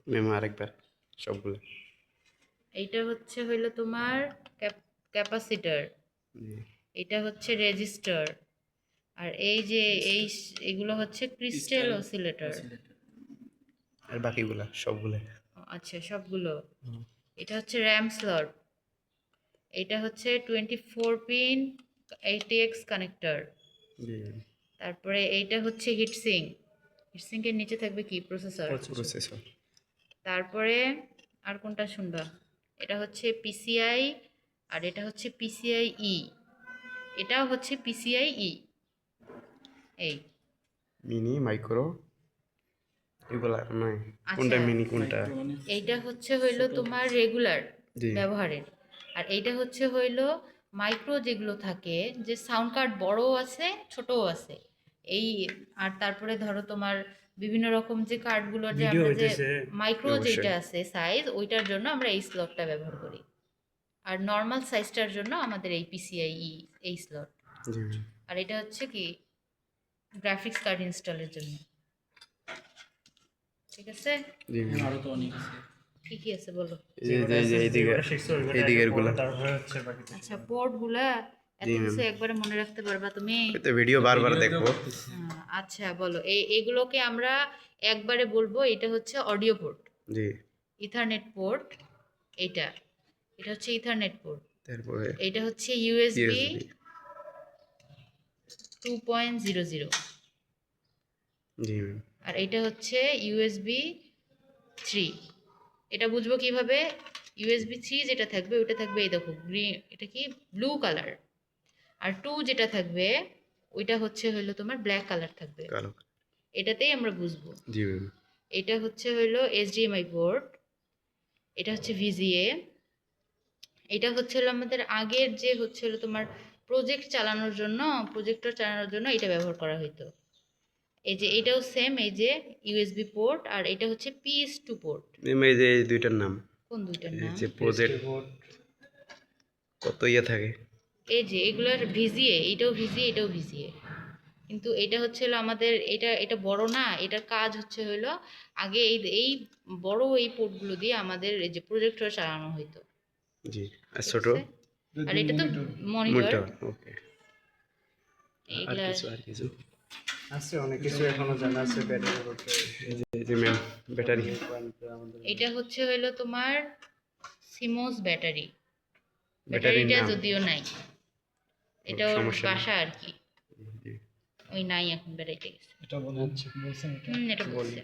Ma'am আরেকবার সবগুলো। এইটা হইলো তোমার ক্যাপাসিটর, জি। এটা হচ্ছে রেজিস্টার, আর এই যে এগুলো হচ্ছে ক্রিস্টাল অসিলেটর। আর বাকিগুলা সবগুলো। আচ্ছা, সবগুলো। এটা হচ্ছে র্যাম স্লট, এটা হচ্ছে 24 পিন ATX কানেক্টর। জি। তারপরে এইটা হচ্ছে হিটসিঙ্ক, হিটসিঙ্কের নিচে থাকবে কি প্রসেসর। প্রসেসর। তারপরে আর কোনটা শুনবা, এটা হচ্ছে পিসিআই, আর এটা হচ্ছে পিসিআই ই, এটাও হচ্ছে পিসিআই ই। এই মিনি মাইক্রো এগুলা নয়, কোনটা আচ্ছা, মিনি কোনটা? এইটা হইলো তোমার রেগুলার জি। ব্যবহারের, আর এইটা হইলো মাইক্রো, যেগুলো থাকে যে সাউন্ড কার্ড বড়ও আছে ছোটও আছে এই। আর তারপরে ধরো তোমার বিভিন্ন রকম যে কার্ডগুলো যে আমরা যে মাইক্রো অবশ্যই। যেটা আছে সাইজ, ওইটার জন্য আমরা এই স্লটটা ব্যবহার করি। আর নর্মাল সাইজটার জন্য আমাদের এই পিসিআই এই স্লট। জি। আর এটা হচ্ছে কি গ্রাফিক্স কার্ড ইনস্টলের জন্য। ঠিক আছে, জি। আরো তো অনেক আছে। কি কি আছে বলো। এইদিকের গুলা। আচ্ছা, পোর্টগুলা এত জি ম্যাম। কিছু একবারে মনে রাখতে পারবা তুমি? ওই তো ভিডিও বারবার দেখবো। আচ্ছা বলো, এগুলোকে আমরা একবারে বলবো। এটা হচ্ছে অডিও পোর্ট, জি। ইথারনেট পোর্ট, এটা এটা হচ্ছে ইথারনেট পোর্ট, তারপরে এটা হচ্ছে ইউএসবি ইউএসবি। 2.00, জি ম্যাম। আর এটা হচ্ছে ইউএসবি 3। এটা বুঝবো কিভাবে? ইউএসবি 3 যেটা থাকবে ওটা থাকবে এই দেখো গ্রিন, এটা কি ব্লু কালার, আর 2 যেটা থাকবে ওইটা হইলো তোমার ব্ল্যাক কালার থাকবে। কালো। এটাতেই আমরা বুঝবো। জি ম্যাম। এটা হইলো এইচডিএমআই পোর্ট, এটা হচ্ছে ভিজিএ, এটা হলো আমাদের আগের যে হলো তোমার প্রজেক্ট চালানোর জন্য, প্রজেক্টর চালানোর জন্য এটা ব্যবহার করা হতো। এই যে এটাও সেম, এই যে ইউএসবি পোর্ট, আর এটা হচ্ছে PS2 পোর্ট। ম্যাম এই যে এই দুইটার নাম, কোন দুইটার এই নাম? যে প্রজেক্ট কত থাকে। এই যে এগুলার ভিজিএ, এটাও ভিজিএ, এটাও ভিজিএ, কিন্তু এটা হলো আমাদের, এটা বড় না, এটার কাজ হলো আগে এই বড় এই পোর্টগুলো দিয়ে আমাদের এই যে প্রজেক্টর চালানো হতো। জি। আর ঠিক ছোট আছে, আর এটা তো মনিটর। মনিটর। ওকে। আর এইগুলা কিছু আছে অনেক কিছু এখনো জানা আছে, ব্যাটারি করতে। এই যে ম্যাম ব্যাটারি। এটা হলো তোমার সিমোস ব্যাটারি, ব্যাটারির ব্যাটারিটা নাম। যদিও নাই, এটা ওর সমস্যা নেই। বাসা আর কি, জি। ওই নাই এখন, বেড়াইতে গেছে। এটা বলছেন, এটা বলছে।